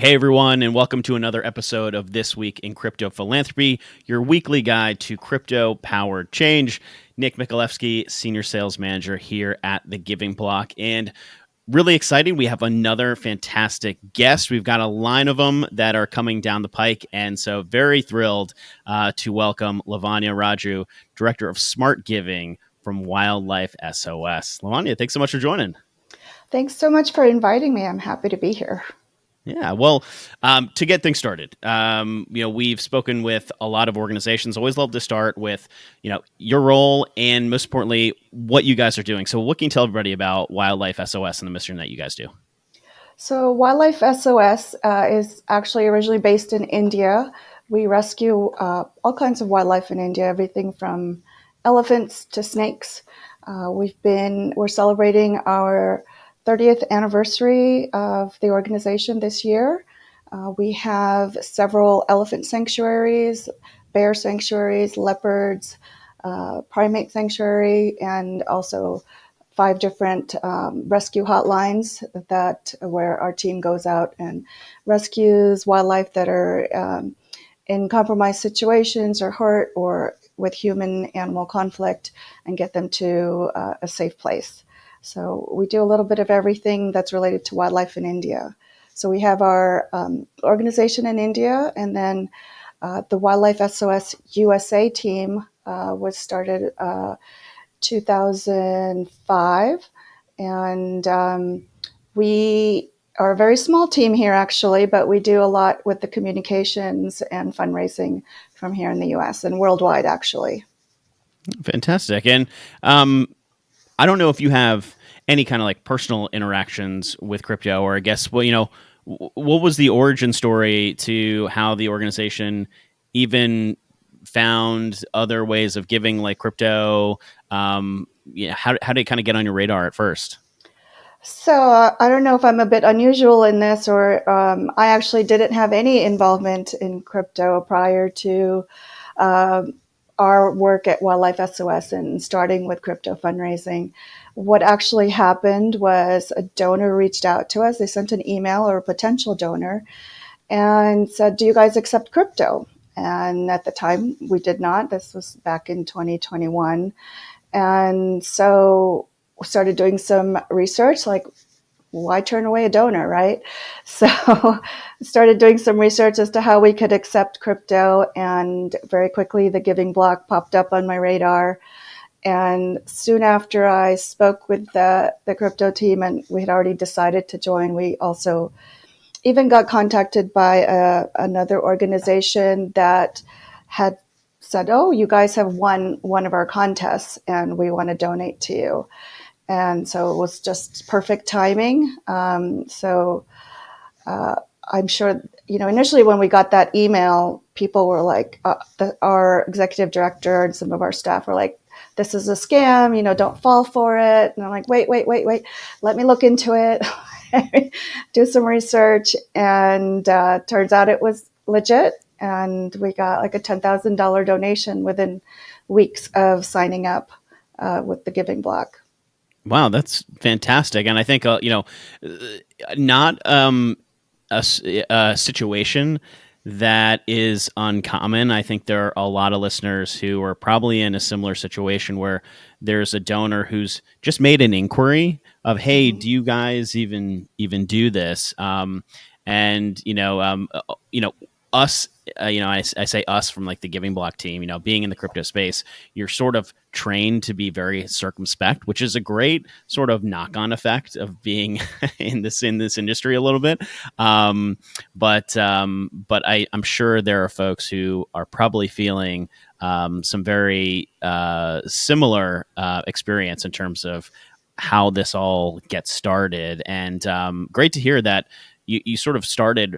Hey everyone, and welcome to another episode of This Week in Crypto Philanthropy, your weekly guide to crypto-powered change. Nick Mikulewski, Senior Sales Manager here at The Giving Block, and really exciting. We have another fantastic guest. We've got a line of them that are coming down the pike, and so very thrilled to welcome Lavanya Raju, Director of Smart Giving from Wildlife SOS. Lavanya, thanks so much for joining. Thanks so much for inviting me. I'm happy to be here. Yeah, well, to get things started, we've spoken with a lot of organizations. Always love to start with, your role and most importantly, what you guys are doing. So, what can you tell everybody about Wildlife SOS and the mission that you guys do? So, Wildlife SOS is actually originally based in India. We rescue all kinds of wildlife in India, everything from elephants to snakes. We're celebrating our 30th anniversary of the organization this year. We have several elephant sanctuaries, bear sanctuaries, leopards, primate sanctuary, and also 5 different rescue hotlines that where our team goes out and rescues wildlife that are in compromised situations or hurt or with human-animal conflict and get them to a safe place. So we do a little bit of everything that's related to wildlife in India. So we have our organization in India, and then the Wildlife SOS USA team was started 2005, and we are a very small team here, actually, but we do a lot with the communications and fundraising from here in the U.S. and worldwide, actually. Fantastic. And I don't know if you have any kind of like personal interactions with crypto, or I guess, what was the origin story to how the organization even found other ways of giving like crypto? How did it kind of get on your radar at first? So I don't know if I'm a bit unusual in this, or I actually didn't have any involvement in crypto prior to um, our work at Wildlife SOS and starting with crypto fundraising. What actually happened was a donor reached out to us. They sent an email, or a potential donor, and said, "Do you guys accept crypto?" And at the time, we did not. This was back in 2021. And so we started doing some research, like, why turn away a donor, right? So started doing some research as to how we could accept crypto, and very quickly the Giving Block popped up on my radar. And soon after I spoke with the crypto team and we had already decided to join, we also even got contacted by another organization that had said, "Oh, you guys have won one of our contests and we want to donate to you." And so it was just perfect timing. I'm sure, initially when we got that email, people were like, our executive director and some of our staff were like, "This is a scam, don't fall for it." And I'm like, wait, let me look into it, do some research. And turns out it was legit. And we got like a $10,000 donation within weeks of signing up with the Giving Block. Wow, that's fantastic. And I think, not a situation that is uncommon. I think there are a lot of listeners who are probably in a similar situation where there's a donor who's just made an inquiry of, "Hey, Mhm. do you guys even do this?" And us. I say us from like the Giving Block team. Being in the crypto space, you're sort of trained to be very circumspect, which is a great sort of knock-on effect of being in this industry a little bit. But I'm sure there are folks who are probably feeling some very similar experience in terms of how this all gets started. And great to hear that you sort of started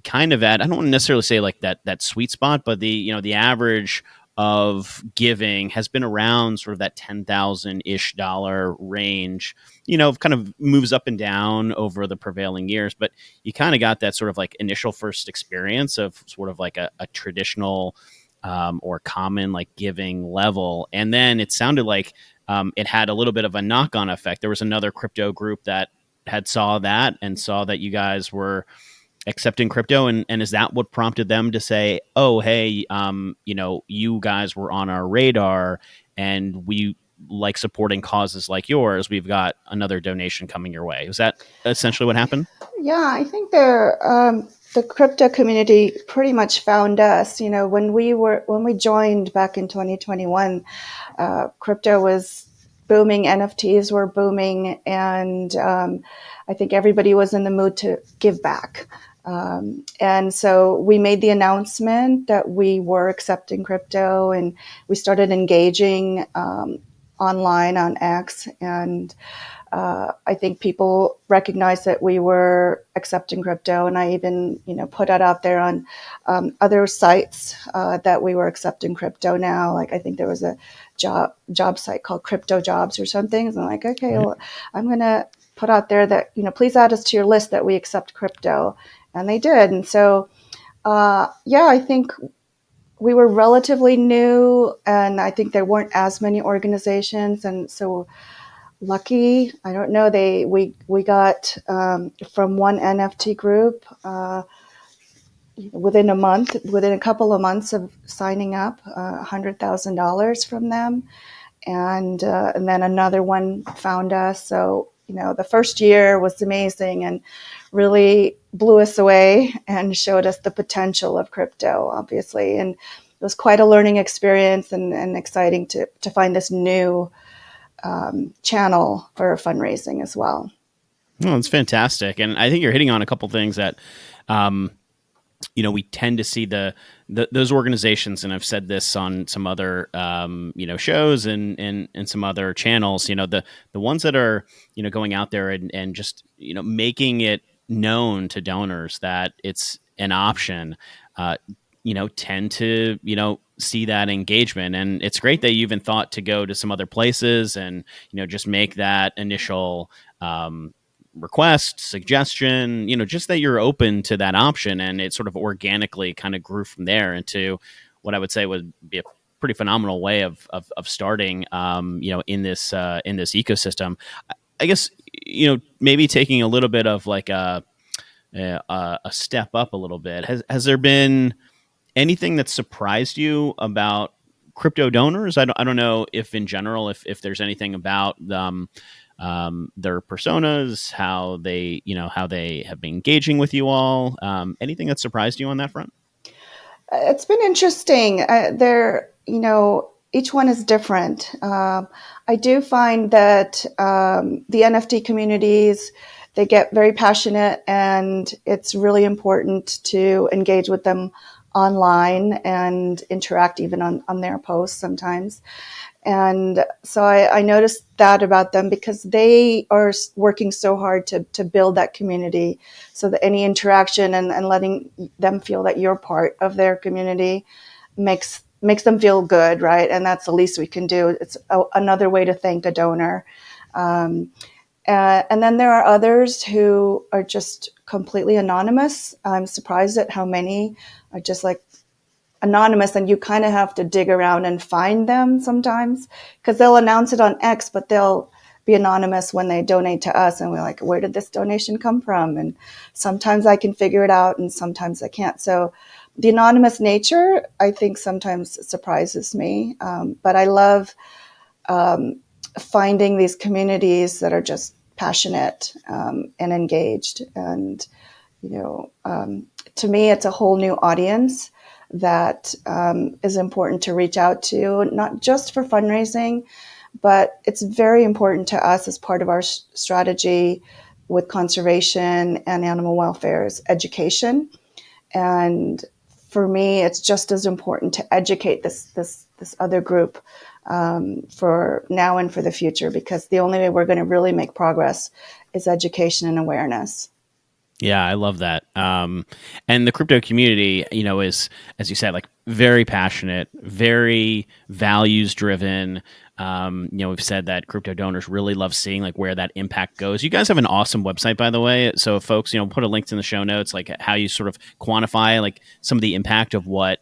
kind of at, I don't want to necessarily say like that sweet spot, but the average of giving has been around sort of that 10,000 ish dollar range, kind of moves up and down over the prevailing years. But you kind of got that sort of like initial first experience of sort of like a traditional or common like giving level. And then it sounded like it had a little bit of a knock on effect. There was another crypto group that had saw that and saw that you guys were accepting crypto, and is that what prompted them to say, oh hey, you guys were on our radar, and we like supporting causes like yours, we've got another donation coming your way? Is that essentially what happened? Yeah, I think the crypto community pretty much found us. When we joined back in 2021, crypto was booming, NFTs were booming, and I think everybody was in the mood to give back. And so we made the announcement that we were accepting crypto, and we started engaging online on X, and I think people recognized that we were accepting crypto, and I even, put it out there on other sites that we were accepting crypto now. Like I think there was a job site called Crypto Jobs or something. So I'm like, okay, Right. well, I'm gonna put out there that please add us to your list that we accept crypto, and they did. And so, yeah, I think we were relatively new, and I think there weren't as many organizations, and so lucky. I don't know. We got from one NFT group within a couple of months of signing up, $100,000 from them, and then another one found us. So the first year was amazing and really blew us away and showed us the potential of crypto, obviously, and it was quite a learning experience and exciting to find this new channel for fundraising as well. Oh, it's fantastic, and I think you're hitting on a couple things that um, we tend to see those organizations, and I've said this on some other shows and some other channels. The ones that are going out there and just making it known to donors that it's an option. Tend to see that engagement, and it's great that you even thought to go to some other places and just make that initial request, suggestion, just that you're open to that option. And it sort of organically kind of grew from there into what I would say would be a pretty phenomenal way of starting, in this ecosystem. I guess, maybe taking a little bit of like a step up a little bit. Has there been anything that surprised you about crypto donors? I don't know if in general, if there's anything about their personas, how they have been engaging with you all. Anything that surprised you on that front? It's been interesting. Each one is different. I do find that the NFT communities, they get very passionate, and it's really important to engage with them online and interact even on their posts sometimes. And so I noticed that about them because they are working so hard to build that community so that any interaction and letting them feel that you're part of their community makes them feel good, right? And that's the least we can do. It's another way to thank a donor. Um, and then there are others who are just completely anonymous. I'm surprised at how many are just like anonymous, and you kind of have to dig around and find them sometimes because they'll announce it on X, but they'll be anonymous when they donate to us, and we're like, where did this donation come from? And sometimes I can figure it out and sometimes I can't. So the anonymous nature, I think, sometimes surprises me, but I love finding these communities that are just passionate and engaged. And to me, it's a whole new audience that is important to reach out to, not just for fundraising, but it's very important to us as part of our strategy with conservation and animal welfare is education. And for me, it's just as important to educate this other group for now and for the future, because the only way we're going to really make progress is education and awareness. Yeah, I love that. And the crypto community, is, as you said, like very passionate, very values driven. We've said that crypto donors really love seeing like where that impact goes. You guys have an awesome website, by the way. So if folks, put a link in the show notes, like how you sort of quantify like some of the impact of what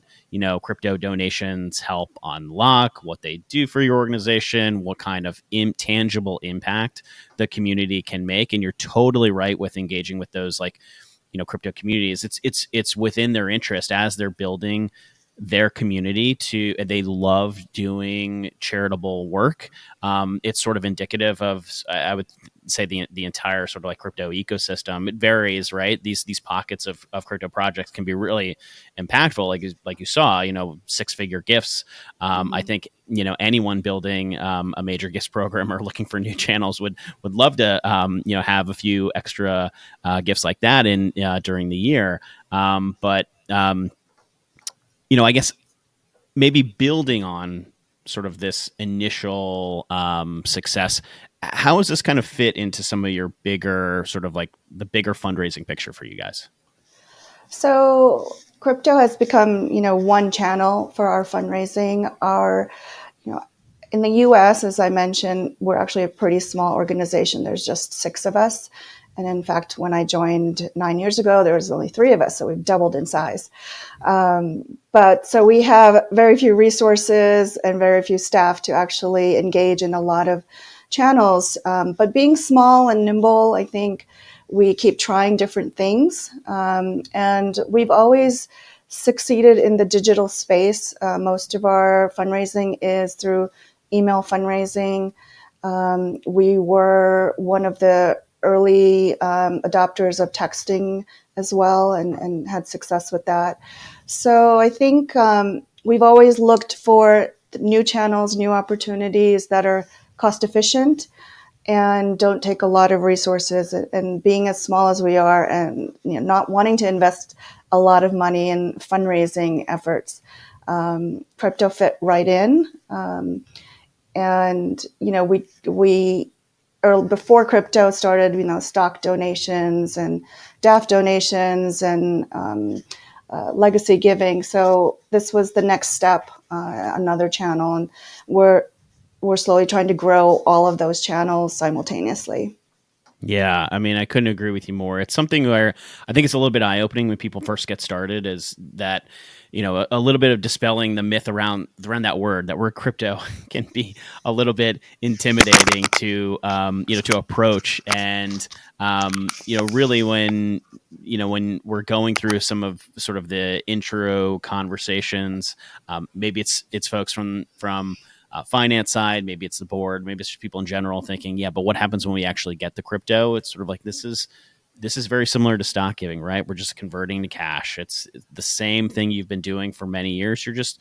crypto donations help unlock, what they do for your organization, what kind of tangible impact the community can make. And you're totally right with engaging with those like crypto communities, it's within their interest as they're building their community to they love doing charitable work. It's sort of indicative of, I would say, the entire sort of like crypto ecosystem. It varies, right? These pockets of crypto projects can be really impactful, like you saw, 6-figure gifts. I Mhm. think anyone building a major gifts program or looking for new channels would love to have a few extra gifts like that in during the year. But I guess maybe building on sort of this initial success, how does this kind of fit into some of your bigger sort of like the bigger fundraising picture for you guys? So crypto has become, one channel for our fundraising. You know, in the U.S., as I mentioned, we're actually a pretty small organization. There's just 6 of us. And in fact, when I joined 9 years ago, there was only 3 of us. So we've doubled in size. But so we have very few resources and very few staff to actually engage in a lot of channels. But being small and nimble, I think we keep trying different things. And we've always succeeded in the digital space. Most of our fundraising is through email fundraising. We were one of the early adopters of texting as well, and had success with that. So I think we've always looked for new channels, new opportunities that are cost efficient and don't take a lot of resources. And being as small as we are, and not wanting to invest a lot of money in fundraising efforts, crypto fit right in. And we or before crypto started, stock donations and DAF donations and legacy giving. So this was the next step, another channel, and we're slowly trying to grow all of those channels simultaneously. Yeah, I mean, I couldn't agree with you more. It's something where I think it's a little bit eye opening when people first get started. Is that a little bit of dispelling the myth around that word crypto can be a little bit intimidating to to approach, and really when we're going through some of sort of the intro conversations, maybe it's folks from finance side, maybe it's the board, maybe it's just people in general thinking, yeah, but what happens when we actually get the crypto? It's sort of like this is very similar to stock giving, right? We're just converting to cash. It's the same thing you've been doing for many years. You're just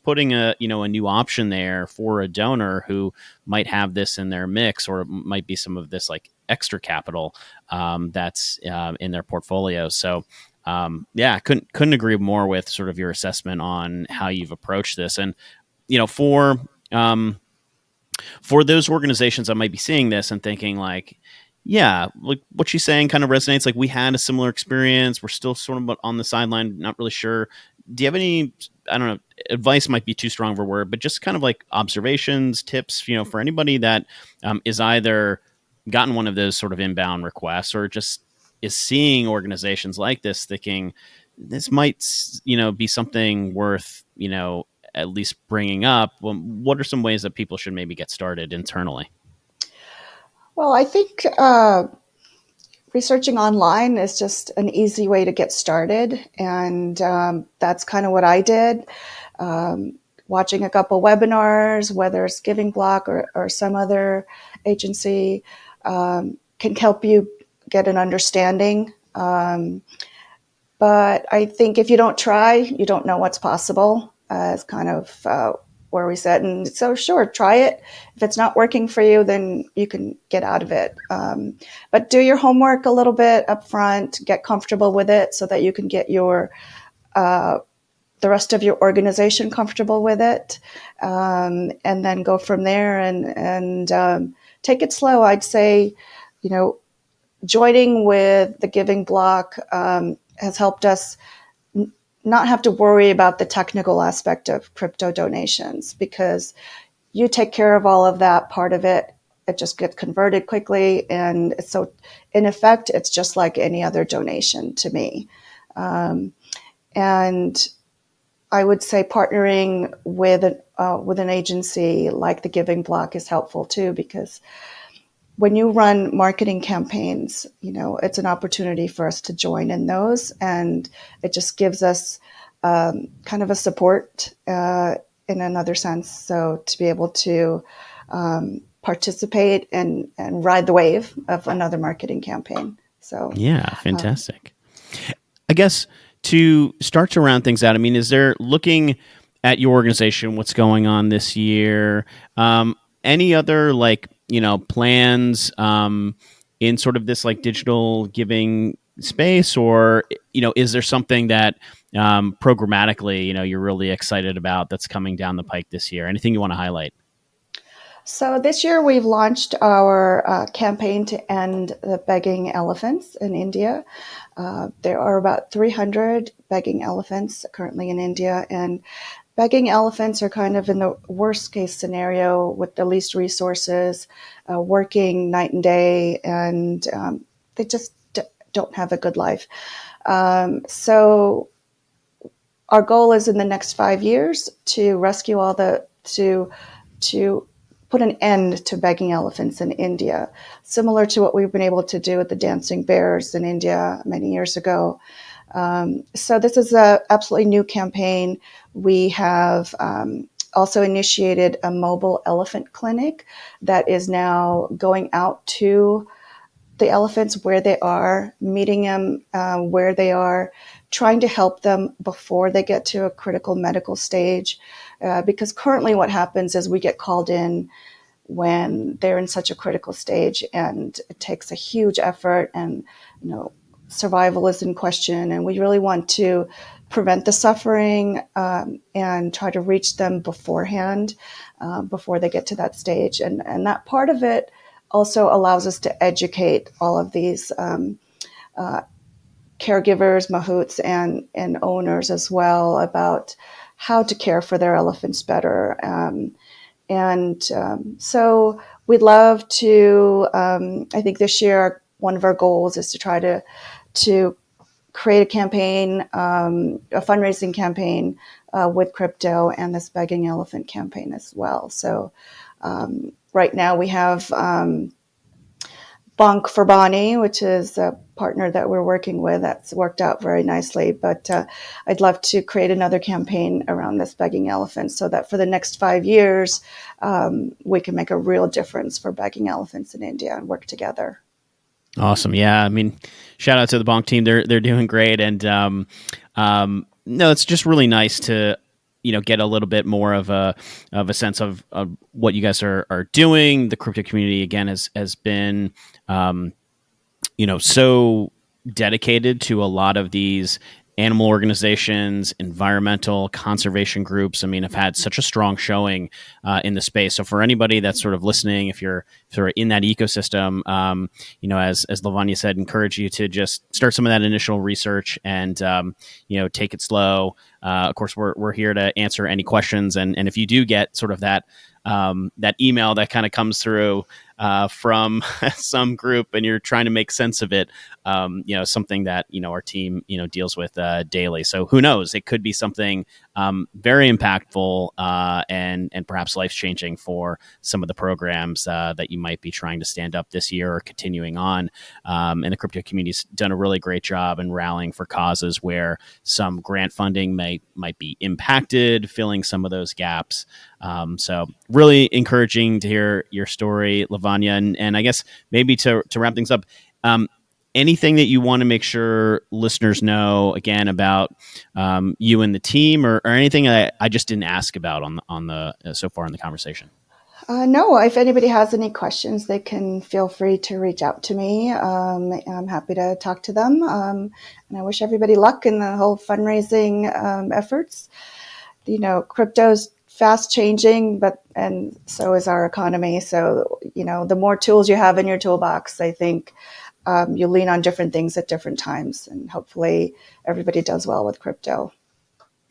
putting a new option there for a donor who might have this in their mix, or it might be some of this like extra capital that's in their portfolio. So yeah, couldn't agree more with sort of your assessment on how you've approached this. And you know, for um, for those organizations that might be seeing this and thinking like, yeah, like what she's saying kind of resonates. Like we had a similar experience. We're still sort of on the sideline, not really sure. Do you have any, I don't know, advice might be too strong of a word, but just kind of like observations, tips, for anybody that is either gotten one of those sort of inbound requests or just is seeing organizations like this thinking this might, be something worth, at least bringing up. Well, what are some ways that people should maybe get started internally? Well, I think researching online is just an easy way to get started, and that's kind of what I did. Watching a couple webinars, whether it's Giving Block or some other agency, can help you get an understanding. But I think if you don't try, you don't know what's possible. It's kind of where we said. And so, sure, try it. If it's not working for you, then you can get out of it. But do your homework a little bit up front, get comfortable with it so that you can get uh, the rest of your organization comfortable with it, and then go from there and take it slow. I'd say, you know, joining with the Giving Block has helped us not have to worry about the technical aspect of crypto donations, because you take care of all of that part of it. It just gets converted quickly. And so, in effect, it's just like any other donation to me. And I would say partnering with an agency like the Giving Block is helpful too, because when you run marketing campaigns, it's an opportunity for us to join in those, and it just gives us kind of a support in another sense. So to be able to participate and ride the wave of another marketing campaign. So Yeah, fantastic. I guess to start to round things out, I mean, is there looking at your organization, what's going on this year? Any other plans in sort of this like digital giving space, or is there something that programmatically you're really excited about that's coming down the pike this year? Anything you want to highlight? So this year we've launched our campaign to end the begging elephants in India. There are about 300 begging elephants currently in India, and begging elephants are kind of in the worst case scenario with the least resources, working night and day, and they just don't have a good life. So our goal is in the next 5 years to rescue all the to put an end to begging elephants in India, similar to what we've been able to do with the dancing bears in India many years ago. So this is a absolutely new campaign. We have also initiated a mobile elephant clinic that is now going out to the elephants where they are, meeting them where they are, trying to help them before they get to a critical medical stage. Because currently what happens is we get called in when they're in such a critical stage, and it takes a huge effort, and survival is in question, and we really want to prevent the suffering and try to reach them beforehand, before they get to that stage. And that part of it also allows us to educate all of these caregivers, mahouts, and owners as well about how to care for their elephants better. So we'd love to, I think this year, one of our goals is to try to create a campaign, a fundraising campaign with crypto, and this begging elephant campaign as well. So right now we have Bonk for Bonnie, which is a partner that we're working with. That's worked out very nicely. But I'd love to create another campaign around this begging elephant so that for the next 5 years, we can make a real difference for begging elephants in India and work together. Awesome. Yeah. I mean, shout out to the Bonk team. They're doing great. And no, it's just really nice to get a little bit more of a sense of what you guys are doing. The crypto community again has been so dedicated to a lot of these animal organizations, environmental conservation groups. I mean, I've had such a strong showing in the space. So for anybody that's sort of listening, if you're sort of in that ecosystem, as Lavanya said, encourage you to just start some of that initial research and take it slow. Of course, we're here to answer any questions, and if you do get sort of that email that kind of comes through from some group and you're trying to make sense of it, something that our team deals with daily. So who knows, it could be something very impactful and perhaps life changing for some of the programs that you might be trying to stand up this year or continuing on. And the crypto community's done a really great job in rallying for causes where some grant funding might be impacted, filling some of those gaps. So really encouraging to hear your story, Lavanya. And I guess maybe to wrap things up, anything that you want to make sure listeners know again about you and the team, or anything I just didn't ask about on the so far in the conversation? No, if anybody has any questions, they can feel free to reach out to me. I'm happy to talk to them. And I wish everybody luck in the whole fundraising efforts. Crypto's fast changing, and so is our economy. So, the more tools you have in your toolbox, I think you lean on different things at different times, and hopefully everybody does well with crypto.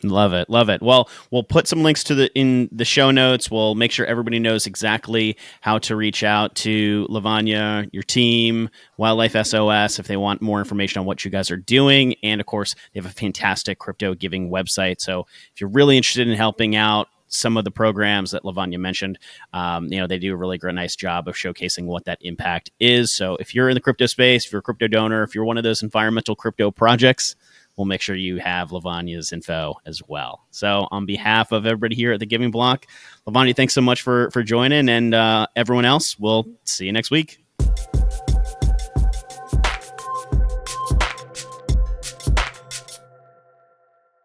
Love it. Love it. Well, we'll put some links in the show notes. We'll make sure everybody knows exactly how to reach out to Lavanya, your team, Wildlife SOS, if they want more information on what you guys are doing. And of course, they have a fantastic crypto giving website. So if you're really interested in helping out some of the programs that Lavanya mentioned. They do a really great, nice job of showcasing what that impact is. So if you're in the crypto space, if you're a crypto donor, if you're one of those environmental crypto projects, we'll make sure you have Lavanya's info as well. So on behalf of everybody here at the Giving Block, Lavanya, thanks so much for joining, and everyone else, we'll see you next week.